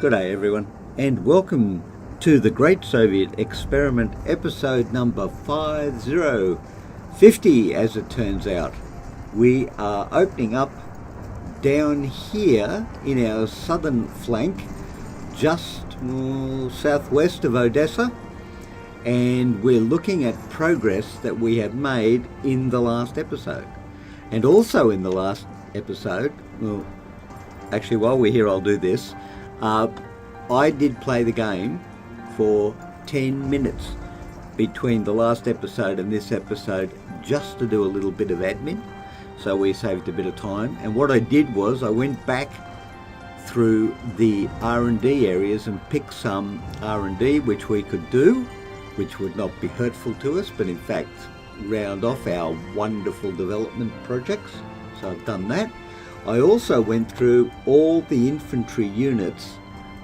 Good day everyone, and welcome to the Great Soviet Experiment episode number 50, as it turns out. We are opening up down here in our southern flank, just southwest of Odessa, and we're looking at progress that we have made in the last episode. And also in the last episode, well, actually while we're here I'll do this. I did play the game for 10 minutes between the last episode and this episode, just to do a little bit of admin, so we saved a bit of time. And what I did was I went back through the R&D areas and picked some R&D which we could do, which would not be hurtful to us, but in fact round off our wonderful development projects. So I've done that. I also went through all the infantry units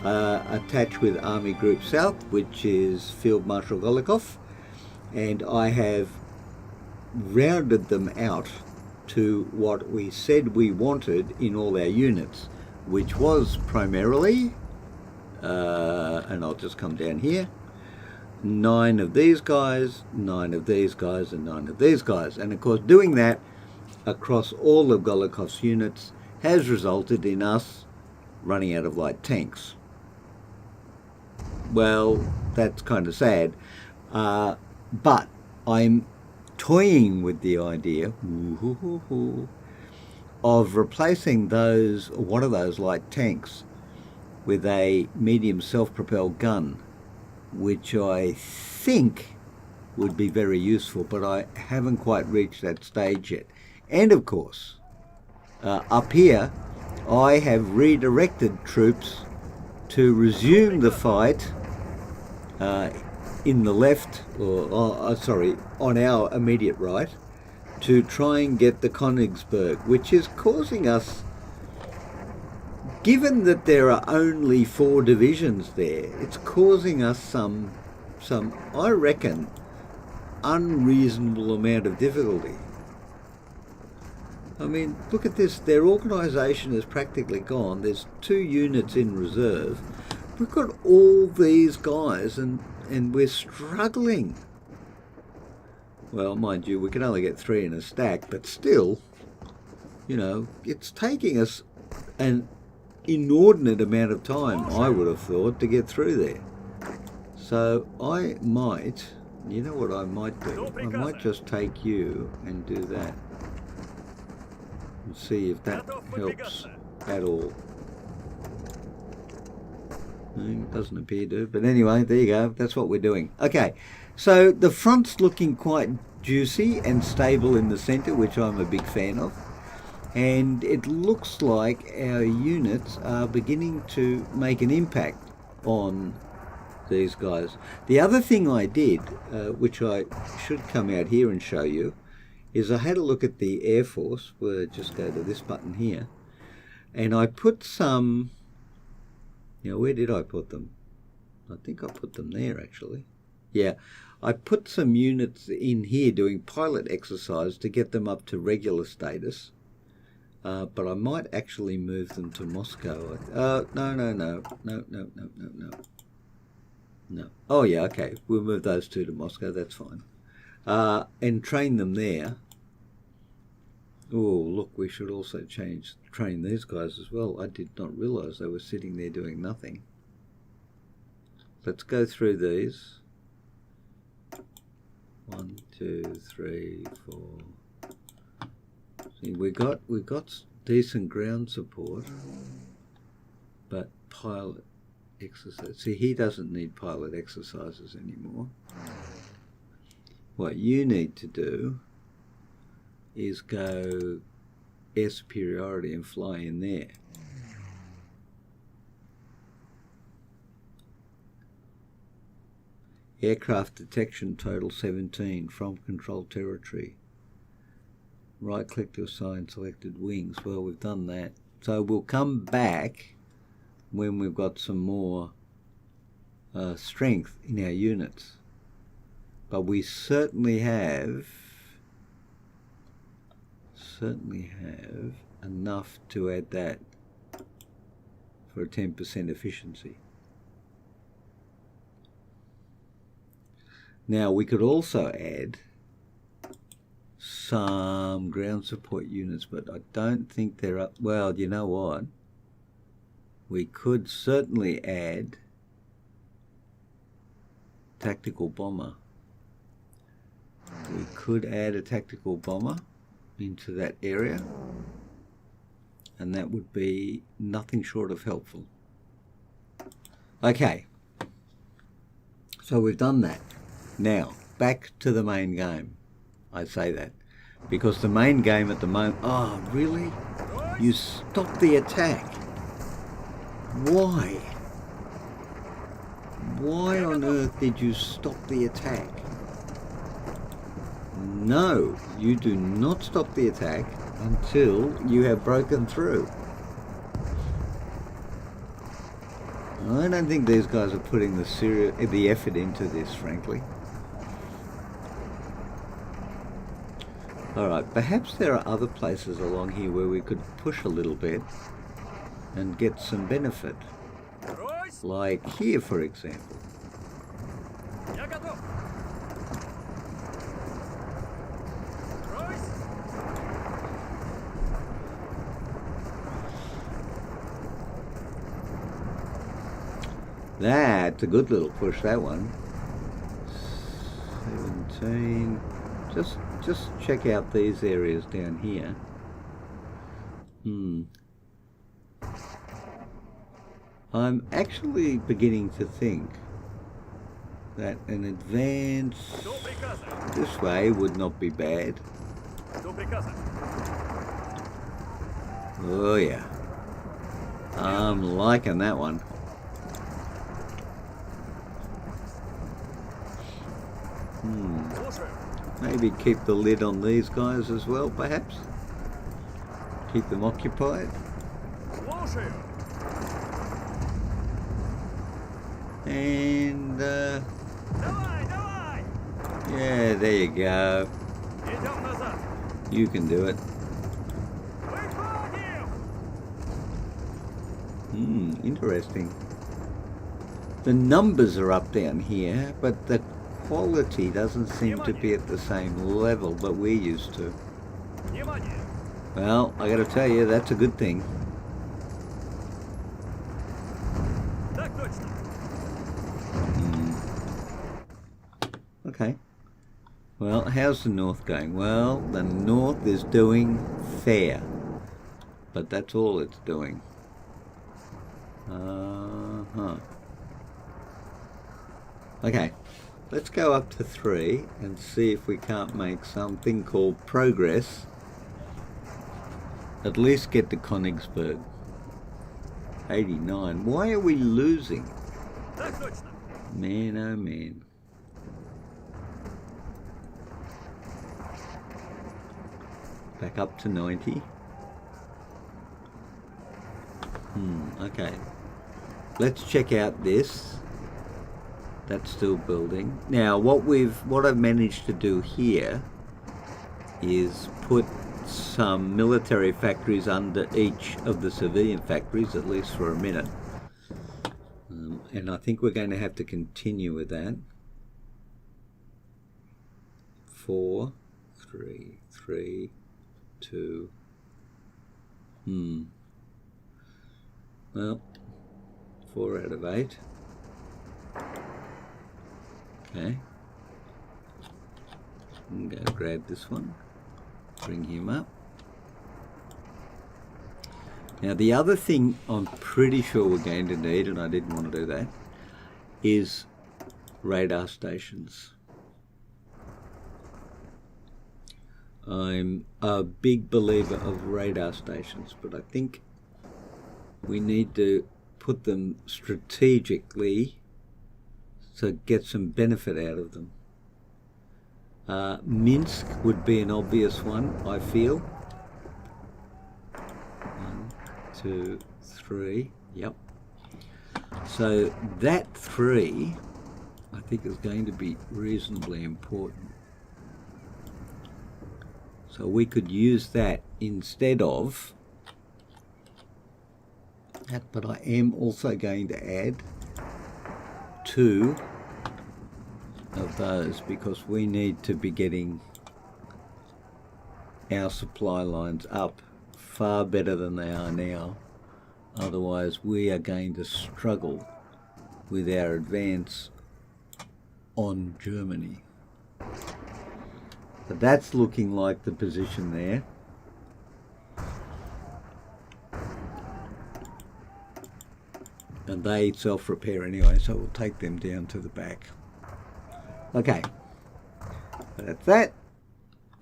attached with Army Group South, which is Field Marshal Golikov, and I have rounded them out to what we said we wanted in all our units, which was primarily, and I'll just come down here, 9 of these guys, 9 of these guys, and 9 of these guys. And of course doing that across all of Golikov's units has resulted in us running out of light tanks. Well, that's kind of sad, but I'm toying with the idea of replacing one of those light tanks with a medium self-propelled gun, which I think would be very useful, but I haven't quite reached that stage yet. And of course, up here, I have redirected troops to resume the fight in the left, on our immediate right, to try and get the Konigsberg, which is causing us, given that there are only 4 divisions there, it's causing us some I reckon, unreasonable amount of difficulty. I mean, look at this, their organisation is practically gone. There's 2 units in reserve. We've got all these guys and we're struggling. Well, mind you, we can only get 3 in a stack, but still, you know, it's taking us an inordinate amount of time, I would have thought, to get through there. So I might, you know what I might do? I might just take you and do that. And see if that helps at all. It doesn't appear to, but anyway, there you go. That's what we're doing. Okay, so the front's looking quite juicy and stable in the centre, which I'm a big fan of. And it looks like our units are beginning to make an impact on these guys. The other thing I did, which I should come out here and show you, is I had a look at the Air Force. We'll just go to this button here, and I put some, where did I put them? I think I put them there actually. Yeah, I put some units in here doing pilot exercise to get them up to regular status, but I might actually move them to Moscow. No. Oh yeah, okay, we'll move those 2 to Moscow, that's fine. And train them there. Oh, look, we should also train these guys as well. I did not realise they were sitting there doing nothing. Let's go through these. 1, 2, 3, 4. See, we got decent ground support, but pilot exercise. See, he doesn't need pilot exercises anymore. What you need to do is go air superiority and fly in there. Aircraft detection total 17 from control territory. Right click to assign selected wings. Well, we've done that. So we'll come back when we've got some more strength in our units. But we certainly have enough to add that for a 10% efficiency. Now we could also add some ground support units, but I don't think they're up. Well, you know what? We could certainly add tactical bomber. We could add a tactical bomber into that area, and that would be nothing short of helpful. Okay, so we've done that. Now, back to the main game. I say that because the main game at the moment... Oh, really? You stopped the attack? Why? Why on earth did you stop the attack? No, you do not stop the attack until you have broken through. I don't think these guys are putting the effort into this, frankly. Alright, perhaps there are other places along here where we could push a little bit and get some benefit. Like here, for example. That's a good little push, that one. 17. Just check out these areas down here. I'm actually beginning to think that an advance this way would not be bad. Oh yeah. I'm liking that one. Maybe keep the lid on these guys as well, perhaps. Keep them occupied. And, yeah, there you go. You can do it. Interesting. The numbers are up down here, but the quality doesn't seem to be at the same level that we're used to. Well, I gotta tell you, that's a good thing. Okay. Well, how's the north going? Well, the north is doing fair, but that's all it's doing. Okay. Let's go up to 3 and see if we can't make something called progress. At least get to Konigsberg. 89. Why are we losing? Man, oh man. Back up to 90. Okay. Let's check out this. That's still building. Now, what I've managed to do here is put some military factories under each of the civilian factories, at least for a minute. And I think we're going to have to continue with that. 4, 3, 3, 2. Well, 4 out of 8. Okay. I'm going to grab this one, bring him up. Now the other thing I'm pretty sure we're going to need, and I didn't want to do that, is radar stations. I'm a big believer of radar stations, but I think we need to put them strategically to get some benefit out of them. Minsk would be an obvious one, I feel. 1, 2, 3, yep. So that 3, I think, is going to be reasonably important. So we could use that instead of But I am also going to add 2 of those because we need to be getting our supply lines up far better than they are now. Otherwise we are going to struggle with our advance on Germany. But that's looking like the position there. And they self-repair anyway, so we'll take them down to the back. Okay, that's that.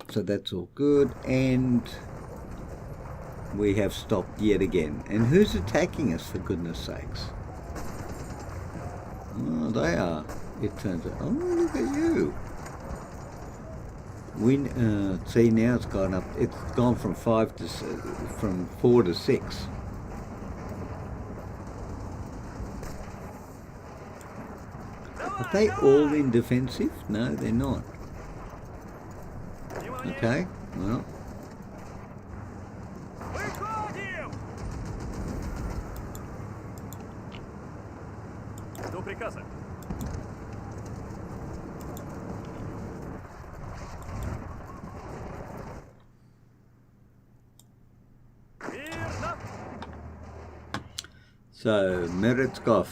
So that's all good, and we have stopped yet again. And who's attacking us, for goodness sakes? Oh, they are. It turns out. Oh, look at you. We see now it's gone up. It's gone from 4 to 6. Are they all in defensive? No, they're not. Okay, well. So, Meretskov,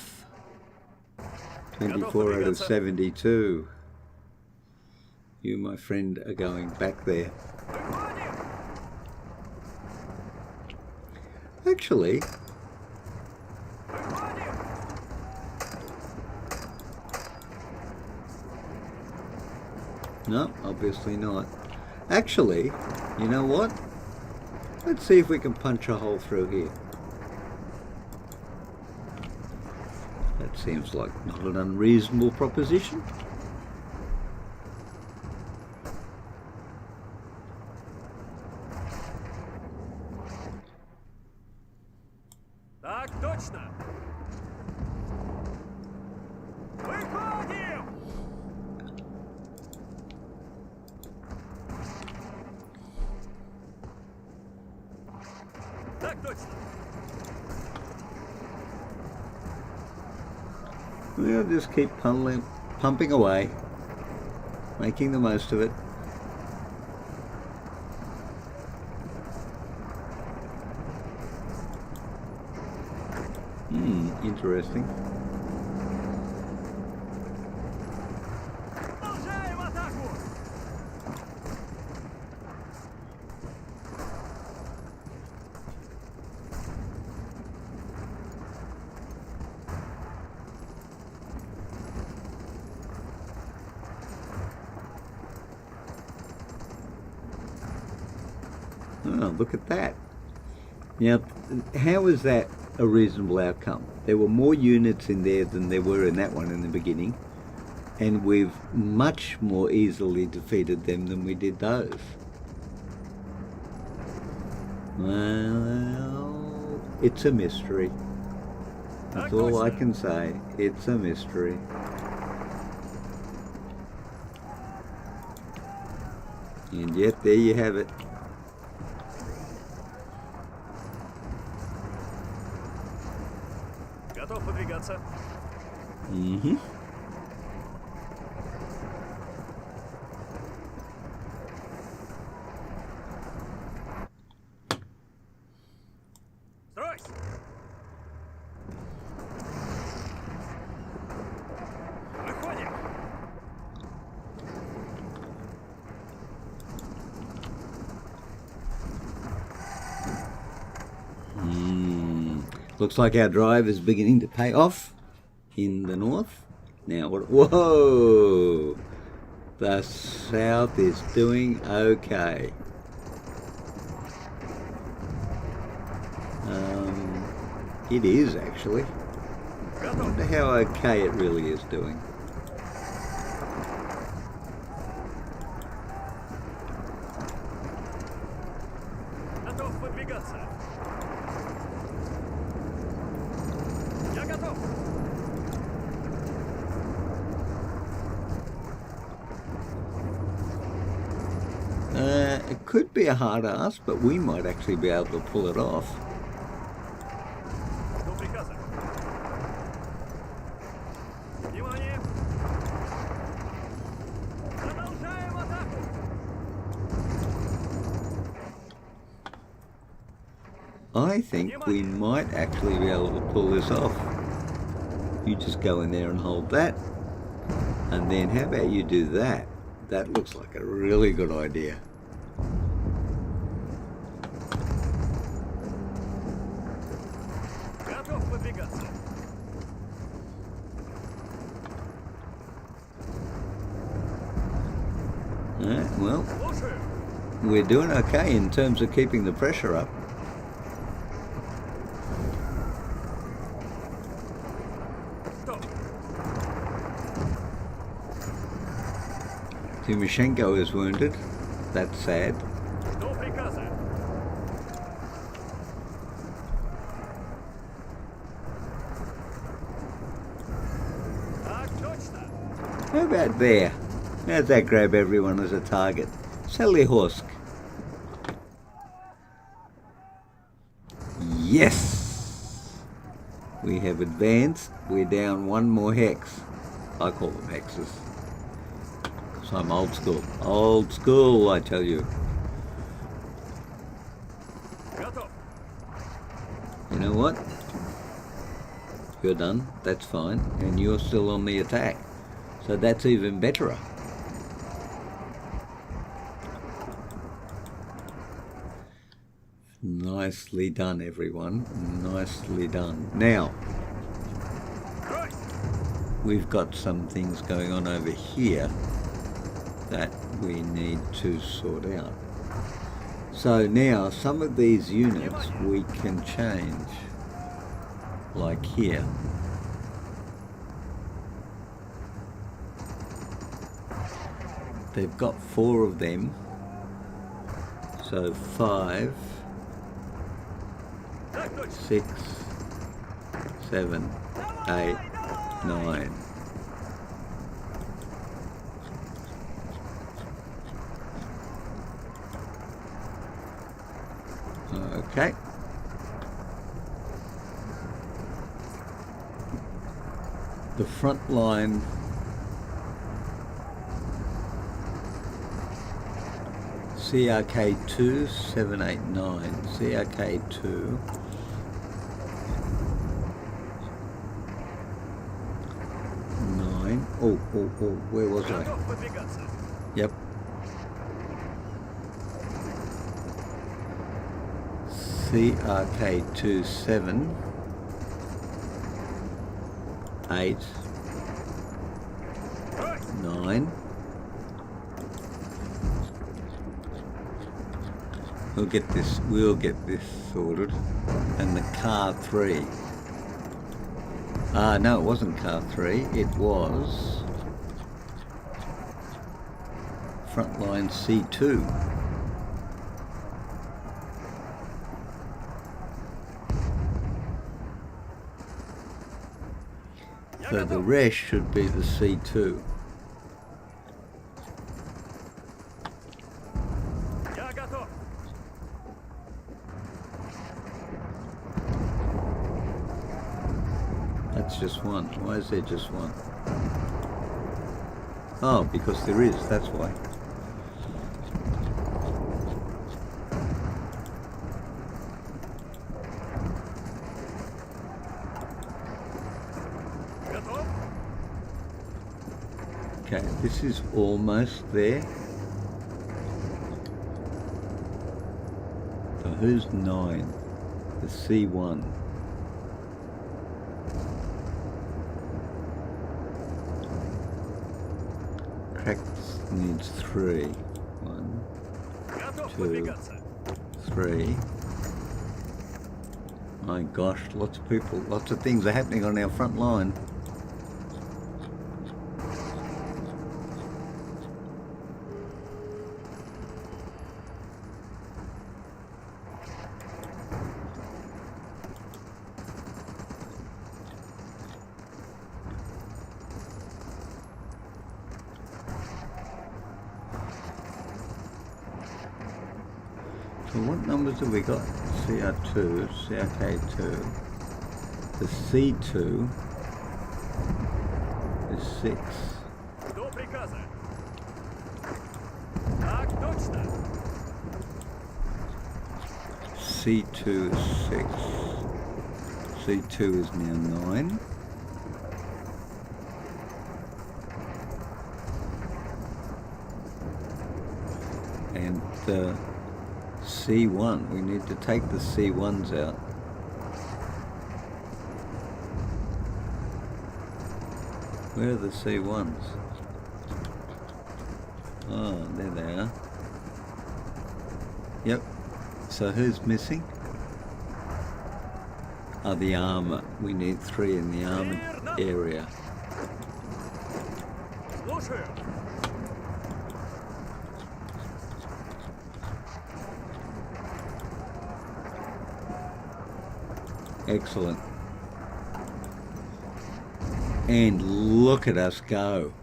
24 out of 72. You, my friend, are going back there. Actually, no, obviously not. Actually, you know what? Let's see if we can punch a hole through here. That seems like not an unreasonable proposition. Так точно. Выходим. Так точно. We'll just keep pumping away, making the most of it. Interesting. Oh, look at that. Now, how is that a reasonable outcome? There were more units in there than there were in that one in the beginning, and we've much more easily defeated them than we did those. Well, it's a mystery. That's all I can say. It's a mystery. And yet, there you have it. Готов подвигаться. Mm-hmm. Стройся. Выходим. Looks like our drive is beginning to pay off in the north. Now, whoa! The south is doing okay. It is actually. I wonder how okay it really is doing. Готов подвигаться. Я готов. It could be a hard ask, but we might actually be able to pull it off. I think we might actually be able to pull this off. You just go in there and hold that. And then how about you do that? That looks like a really good idea. Готов выдвигаться. Alright, well, Слушаю. we're doing okay in terms of keeping the pressure up. Стоп. Timoshenko is wounded. That's sad. До приказа. Так точно. How about there? How'd that grab everyone as a target? Salihorsk. Yes! We have advanced. We're down one more hex. I call them hexes. Because I'm old school. Old school, I tell you. Готов. You know what? You're done. That's fine. And you're still on the attack. So that's even betterer. Nicely done, everyone. Nicely done. Now, Right. we've got some things going on over here that we need to sort out. So now, some of these units we can change. Like here. They've got 4 of them. So 5, Так точно. 6, 7, 8, 9. Okay. The front line CRK2 789 CRK2 9. Oh, where was I? Готов выдвигаться. Yep. CRK2 7 8 Right. 9. We'll get this sorted. And the car 3. No, it wasn't car 3, it was frontline C2. So the rest should be the C2. Я готов. That's just one. Why is there just one? Oh, because there is, that's why. Готов. Okay, this is almost there. So who's 9? The C1. Cracks needs 3. 1, Готов 2, выдвигаться. 3. My gosh, lots of people, lots of things are happening on our front line. So what numbers have we got? CR2, CRK2. The C2 is 6. До приказа. Так точно. C2 is 6. C2 is now 9. And C1, we need to take the C1s out. Where are the C1s? Oh, there they are. Yep. So who's missing? Oh, the armour. We need 3 in the armoured area. Excellent. And look at us go.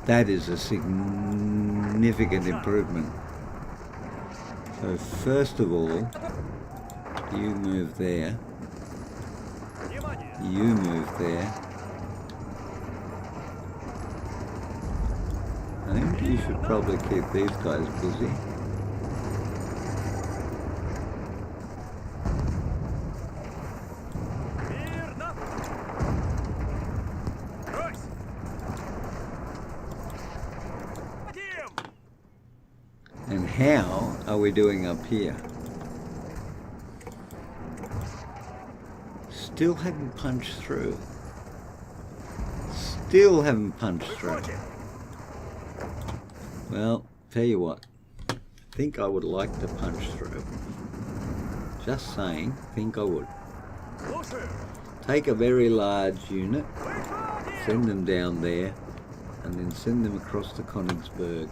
That is a significant improvement. So first of all, you move there. You move there. I think you should probably keep these guys busy. And how are we doing up here? Still haven't punched through. Still haven't punched through. Well, tell you what. Think I would like to punch through. Just saying, think I would. Take a very large unit, send them down there, and then send them across to Konigsberg.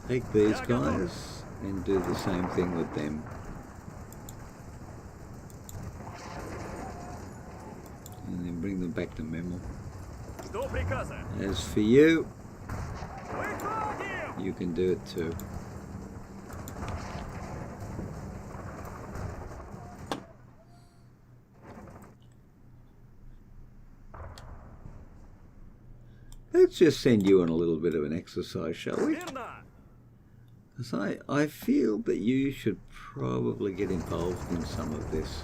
Take these guys and do the same thing with them. And then bring them back to Memel. As for you, you can do it too. Let's just send you on a little bit of an exercise, shall we? Because I feel that you should probably get involved in some of this.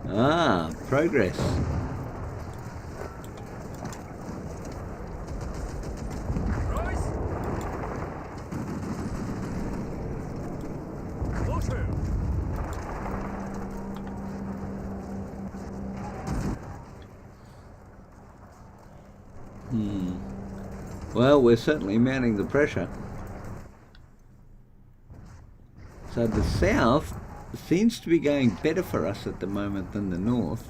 Ah, progress. Well, we're certainly mounting the pressure. So the south seems to be going better for us at the moment than the north.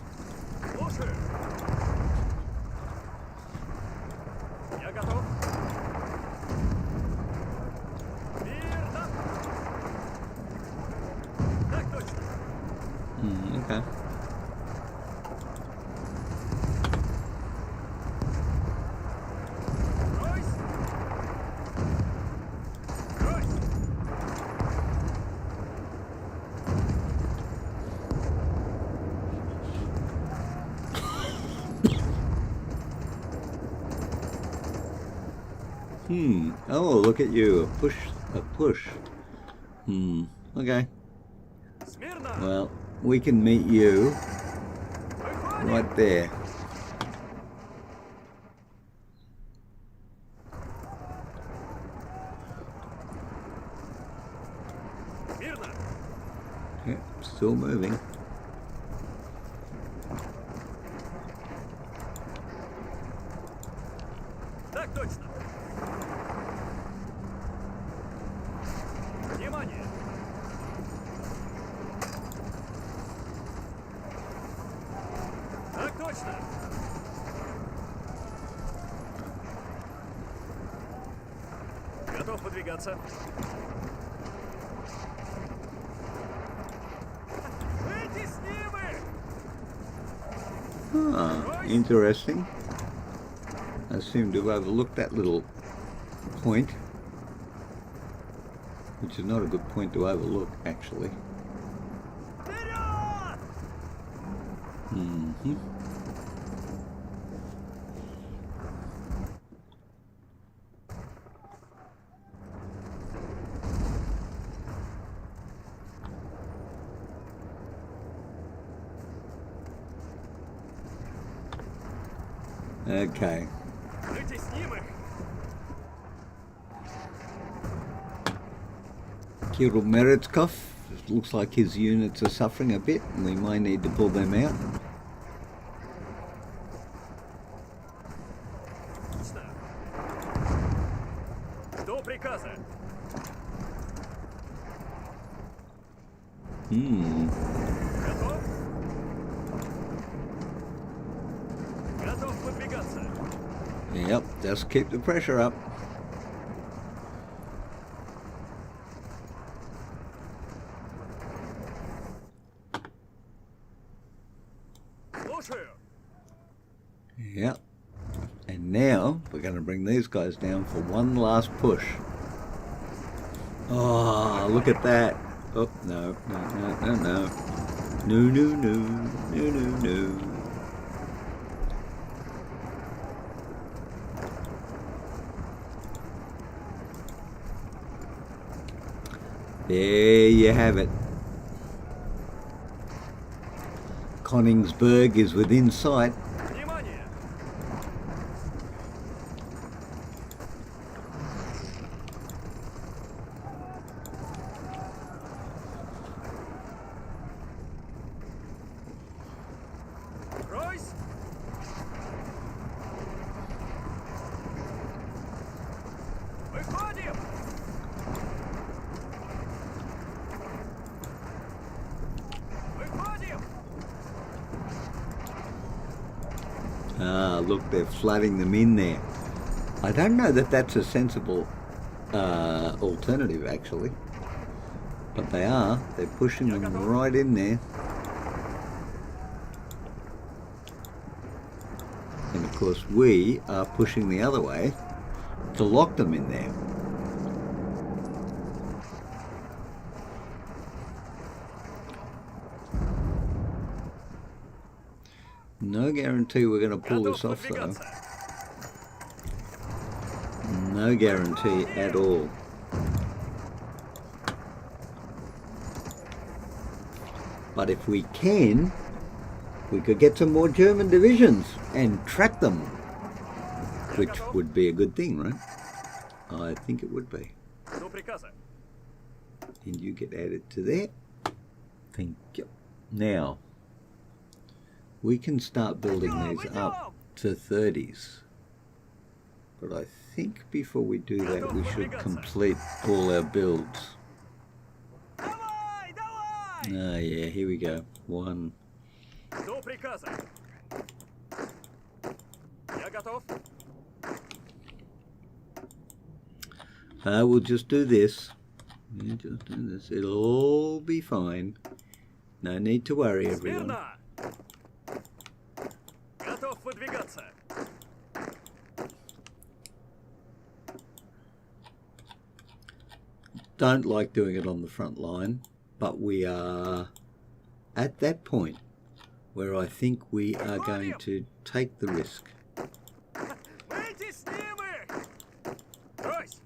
Okay. Oh, look at you. A push. Okay. Well, we can meet you right there. Yep, still moving. Готов подвигаться. Ah, interesting. I seem to have overlooked that little point, which is not a good point to overlook, actually. Mm-hmm. Okay. Вытесним их. Kirill Meretskov. It looks like his units are suffering a bit and we might need to pull them out. Жду приказа. Готов? Готов выдвигаться. Yep, just keep the pressure up. Слушаю. Yep. And now we're going to bring these guys down for one last push. Oh, look at that. Oh, no, no, no, no, no. No, no, no, no, no, no. There you have it. Konigsberg is within sight. Внимание. Ройс. Выходим. Выходим. Ah, look, they're flooding them in there. I don't know that that's a sensible alternative, actually. But they are. They're pushing them right in there. And of course, we are pushing the other way to lock them in there. No guarantee we're going to pull this off, though. No guarantee at all. But if we can, we could get some more German divisions and trap them, which would be a good thing, right? I think it would be. Жду приказа. And you get added to there. Thank you. Now, we can start building these up to 30s. But I think before we do that, we should complete all our builds. Давай, давай. Ah, yeah, here we go. One. Жду приказа. Я готов. We'll just do this. Yeah, just do this. It'll all be fine. No need to worry, everyone. Смирно. Готов выдвигаться. Don't like doing it on the front line, but we are at that point where I think we are going to take the risk. Вытесним их. Ройс.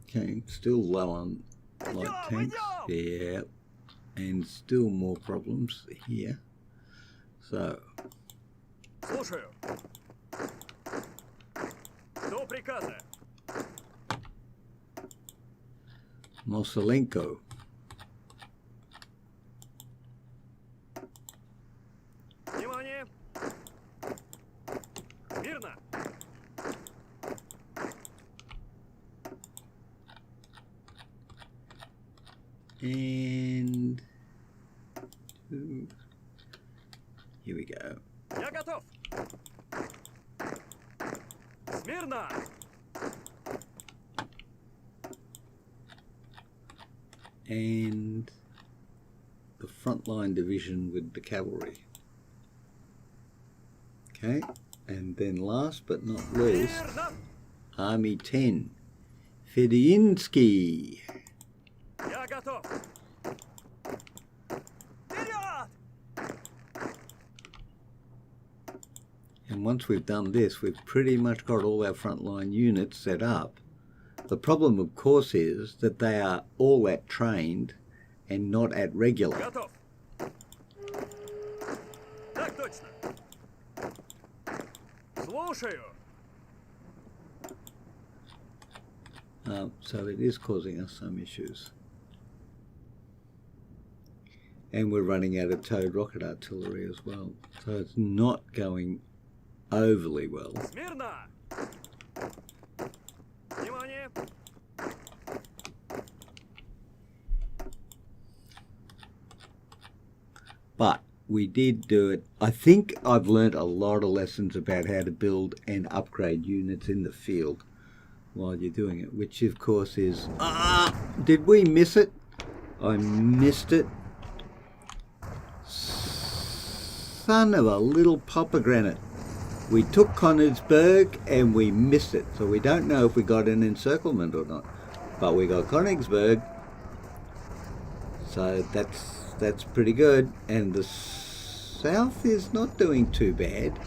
Okay, still low on light tanks. Yeah, and still more problems here. So, Слушаю. Жду приказа. Moselenko. Внимание. Мирно. And here we go. Я готов. Смирно. And the frontline division with the cavalry. Okay, and then last but not least, Мирно. Army 10. Fedinsky. Я готов. Вперед! And once we've done this, we've pretty much got all our frontline units set up. The problem, of course, is that they are all at trained and not at regular. Готов. Так точно. Слушаю. So it is causing us some issues. And we're running out of towed rocket artillery as well. So it's not going overly well. Смирно. Внимание. But we did do it. I think I've learnt a lot of lessons about how to build and upgrade units in the field while you're doing it, which of course is... did we miss it? I missed it. Son of a little pomegranate. We took Konigsberg and we missed it, so we don't know if we got an encirclement or not. But we got Konigsberg, so that's pretty good. And the south is not doing too bad.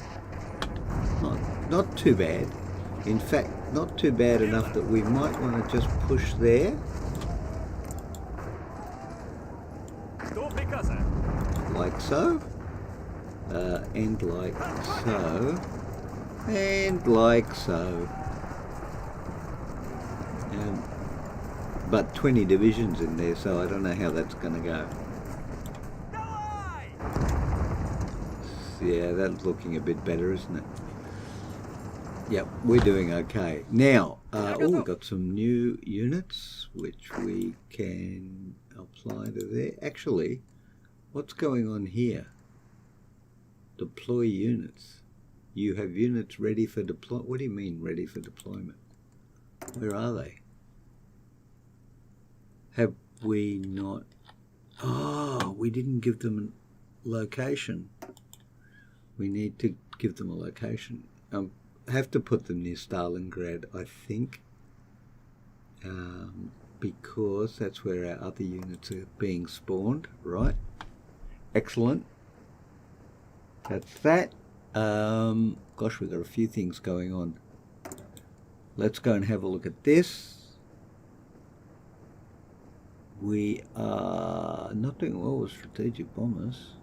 Not too bad. In fact, not too bad enough that we might want to just push there. До приказа. Like so. And like so. And like so. But 20 divisions in there, so I don't know how that's going to go. Давай! Yeah, that's looking a bit better, isn't it? Yep, we're doing okay. Now, we've got some new units which we can apply to there. Actually, what's going on here? Deploy units. You have units ready for deploy. What do you mean ready for deployment? Where are they? Have we not? Oh, we didn't give them a location. We need to give them a location. Have to put them near Stalingrad, I think, because that's where our other units are being spawned, right? Excellent. That's that. Gosh, we've got a few things going on. Let's go and have a look at this. We are not doing well with strategic bombers.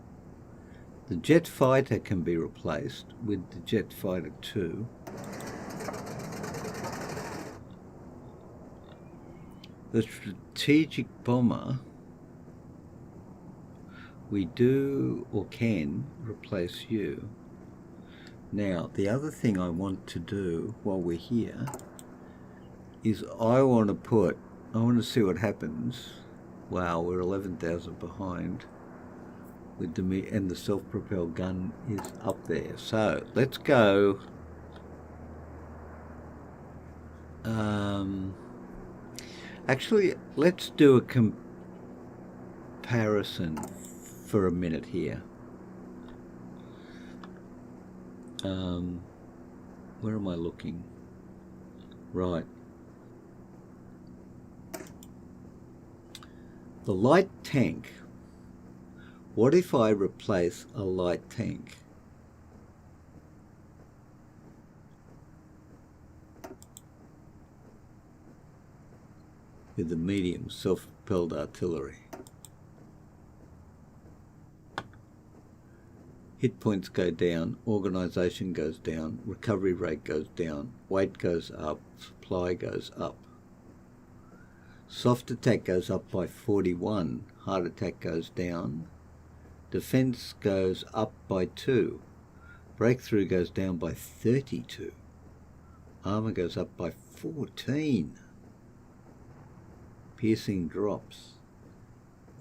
The jet fighter can be replaced with the jet fighter 2. The strategic bomber, we do or can replace you. Now, the other thing I want to do while we're here is I want to see what happens. Wow, we're 11,000 behind. With and the self-propelled gun is up there. So let's go. Actually, let's do a comparison for a minute here. Where am I looking? Right. The light tank. What if I replace a light tank? With the medium self-propelled artillery. Hit points go down, organisation goes down, recovery rate goes down, weight goes up, supply goes up. Soft attack goes up by 41, hard attack goes down. Defense goes up by 2. Breakthrough goes down by 32. Armor goes up by 14. Piercing drops.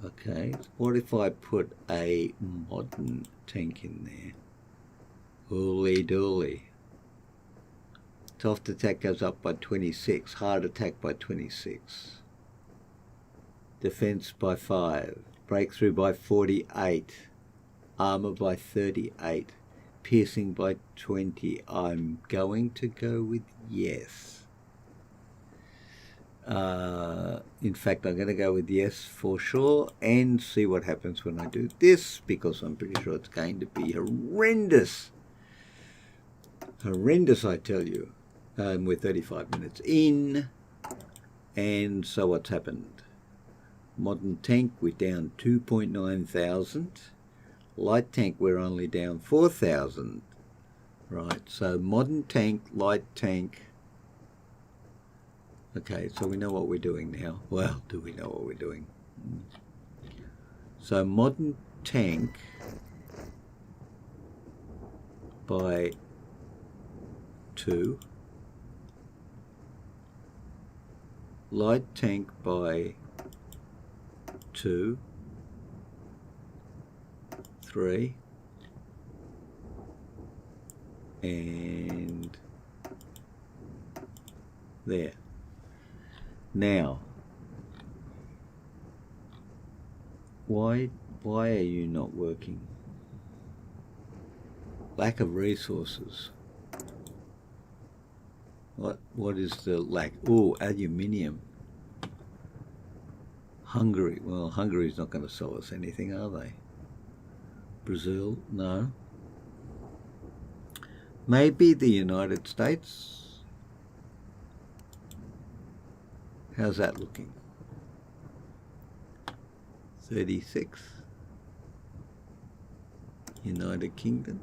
Okay, what if I put a modern tank in there? Holy dooly. Soft attack goes up by 26. Hard attack by 26. Defense by 5. Breakthrough by 48, armor by 38, piercing by 20. I'm going to go with yes. In fact, I'm going to go with yes for sure and see what happens when I do this, because I'm pretty sure it's going to be horrendous. Horrendous, I tell you. We're 35 minutes in, and so what's happened? Modern tank, we're down 2.9 thousand. Light tank, we're only down 4,000. Right, so modern tank, light tank. Okay, so we know what we're doing now. Well, do we know what we're doing? So modern tank by 2. Light tank by 2. 3. And there. Now, why are you not working? Lack of resources. What is the lack? Oh, aluminium. Hungary. Well, Hungary's not going to sell us anything, are they? Brazil? No. Maybe the United States. How's that looking? 36. United Kingdom.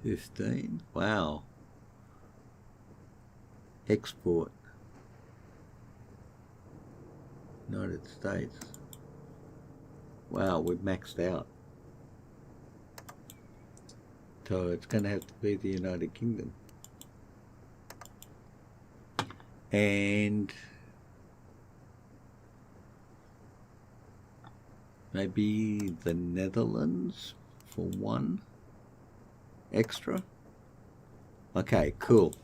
15. Wow. Export. United States. Wow, we've maxed out. So it's going to have to be the United Kingdom. And maybe the Netherlands for 1 extra. Okay, cool.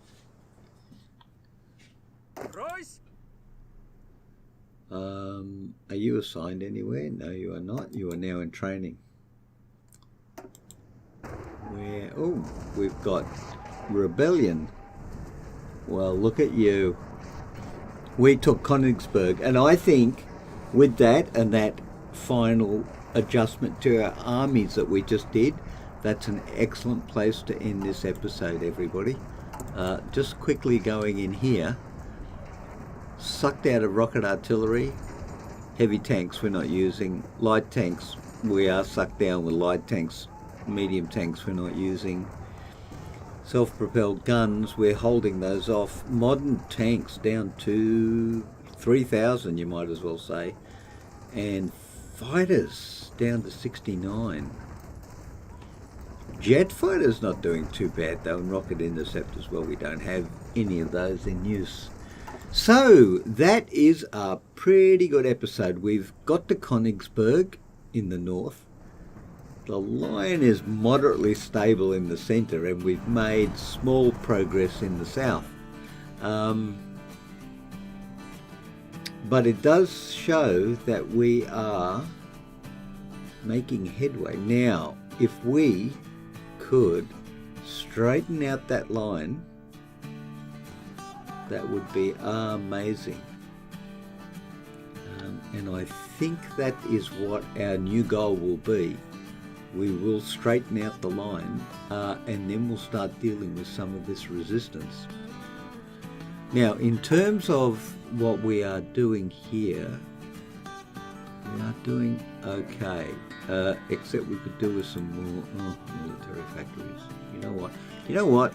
Royce? Are you assigned anywhere? No, you are not. You are now in training. Where? Oh, we've got rebellion. Well, look at you. We took Konigsberg, and I think with that and that final adjustment to our armies that we just did, that's an excellent place to end this episode, everybody. Just quickly going in here, sucked out of rocket artillery, heavy tanks we're not using, light tanks we are sucked down with light tanks, medium tanks we're not using, self-propelled guns we're holding those off, modern tanks down to 3,000 you might as well say, and fighters down to 69. Jet fighters not doing too bad though, and rocket interceptors, well, we don't have any of those in use. So that is a pretty good episode. We've got to Konigsberg in the north. The line is moderately stable in the centre, and we've made small progress in the south. But it does show that we are making headway. Now, if we could straighten out that line, that would be amazing. And I think that is what our new goal will be. We will straighten out the line, and then we'll start dealing with some of this resistance. Now, in terms of what we are doing here, we are doing okay, except we could do with some more military factories. You know what?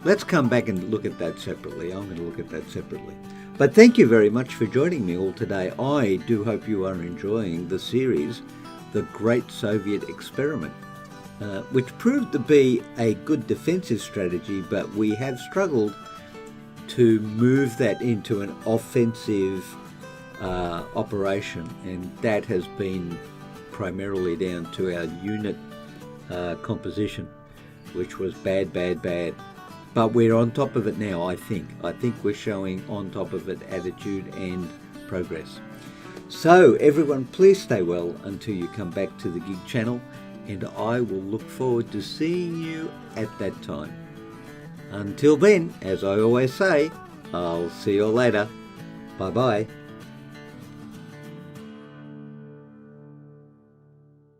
Let's come back and look at that separately. I'm going to look at that separately. But thank you very much for joining me all today. I do hope you are enjoying the series, The Great Soviet Experiment, which proved to be a good defensive strategy, but we have struggled to move that into an offensive operation, and that has been primarily down to our unit composition, which was bad. But we're on top of it now, I think. I think we're showing on top of it attitude and progress. So everyone, please stay well until you come back to the Gig channel, and I will look forward to seeing you at that time. Until then, as I always say, I'll see you later. Bye-bye.